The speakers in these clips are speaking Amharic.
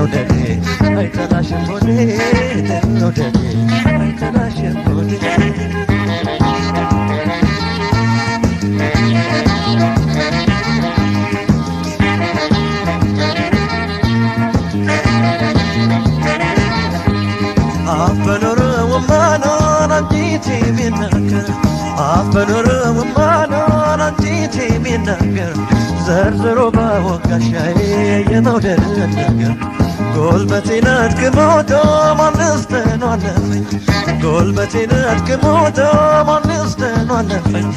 መውደዴ አይጠላሽም ሆዴ መውደዴ አይጠላሽም ሆዴ አፈኖረውማኖን አንቺቴ ቢናገር አፈኖረውማኖን አንቺቴ ቢናገር ዘርዝሮ ባወጋሻዬ የመውደድን ነገር ጉልበቴን አድክሞቶ ማንስ ተኗለፈኝ ጉልበቴን አድክሞቶ ማንስ ተኗለፈኝ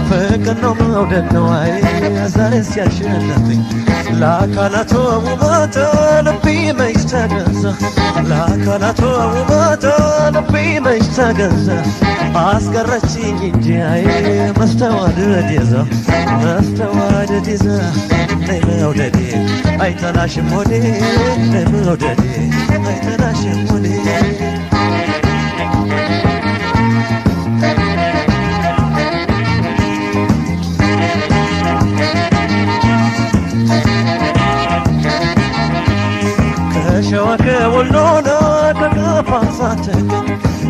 ፍቅር ነው መውደድ ነው አይ ዛሬስ ያሸነፈኝ ለአካላቶ ውበቶ ልቤ መች ተገዛ ለአካላቶ ውበቶ ልቤ መች ተገዛ አስቀረችኝ እንጂ አይ መስተዋድድ ይዛ መስተዋድድ ይዛ ነይ መውደዴ አይጠላሽም ሆዴ ነይ መውደዴ አይጠላሽም ሆዴ ከሸዋ ከወሎና ከከፋ ሳትገኝ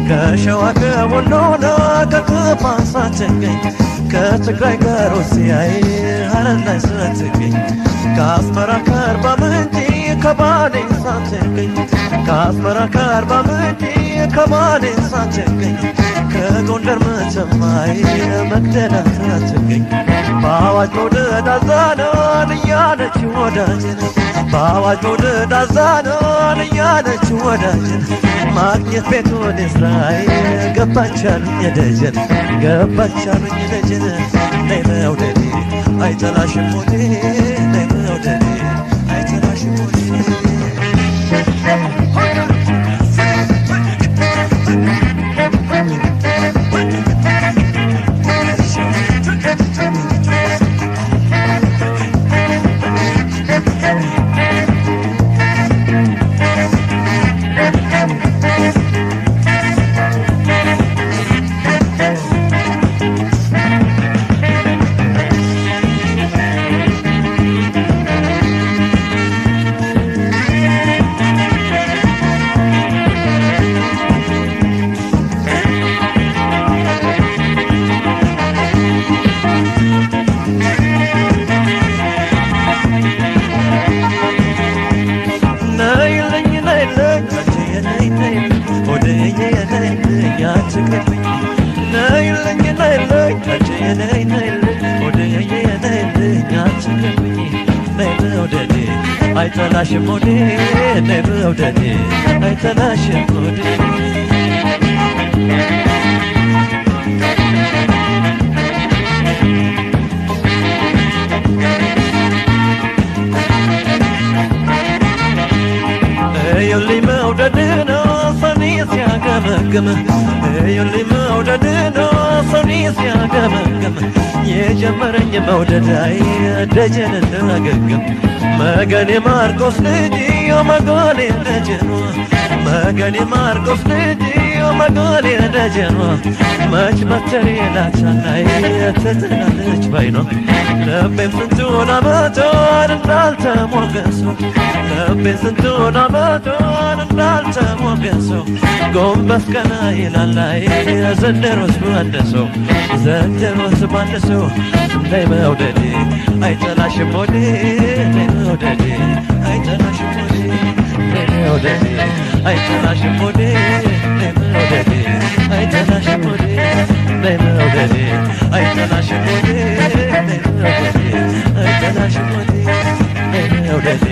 ከሸዋ ከወሎና ከከፋ ሳትገኝ ከትግራይ ከሩሲያዬ ሀረር ላይ ስትገኝ ከአስመራ ከአርባ ምንጭ ከባሌ ሳትገኝ ከአስመራ ከአርባ ምንጭ ከባሌ ሳትገኝ ከጎንደር መተማዬ መቅደላ ሳትገኝ በአዋጅ መውደድ አዛናን እያለች ወዳጅን በአዋጅ መውደድ አዛናን እያለች ወዳጅን ማግኘት ቤቱን እስራኤል ገባቻሉኝ ደጀን ገባቻሉኝ ደጀን ነይ መውደዴ አይጠላሽም ሆዴ ነይ መውደዴ አይጠላሽም ሆዴ አይጠላሽም ሆዴ ነይ መውደዴ አይጠላሽም ሆዴ እዩልኝ መውደድን ሰኔ ሲያገመግም እዩልኝ መውደድን ሰኔ ሲያገመግም የጀመረኝ መውደድ አይ ደጀን እንዳገግም መገኔ ማርቆስ ልጅ መገኔ ደጀኗ መገኔ ማርቆስ ልጅ መገኔ ደጀኗ መች መተሬ ላቻናይ ትጥላለች ባይኗ ልቤም ስንቱን አመቷን እንዳልተሞገሰው ልቤም ስንቱን አመቷን እንዳልተሞገሰው ጎንበስ ቀና ይላላይ ዘንድሮስ ባንደሰው ዘንድሮስ ባንደሰው ነይ መውደዴ አይጠላሽም ሆዴ ነይ መውደዴ አይጠላሽም ሆዴ ነይ መውደዴ አይጠላሽም ሆዴ ነይ መውደዴ አይጠላሽም ሆዴ ነይ መውደዴ አይጠላሽም ሆዴ ነይ መውደዴ አይጠላሽም ሆዴ ነይ መውደዴ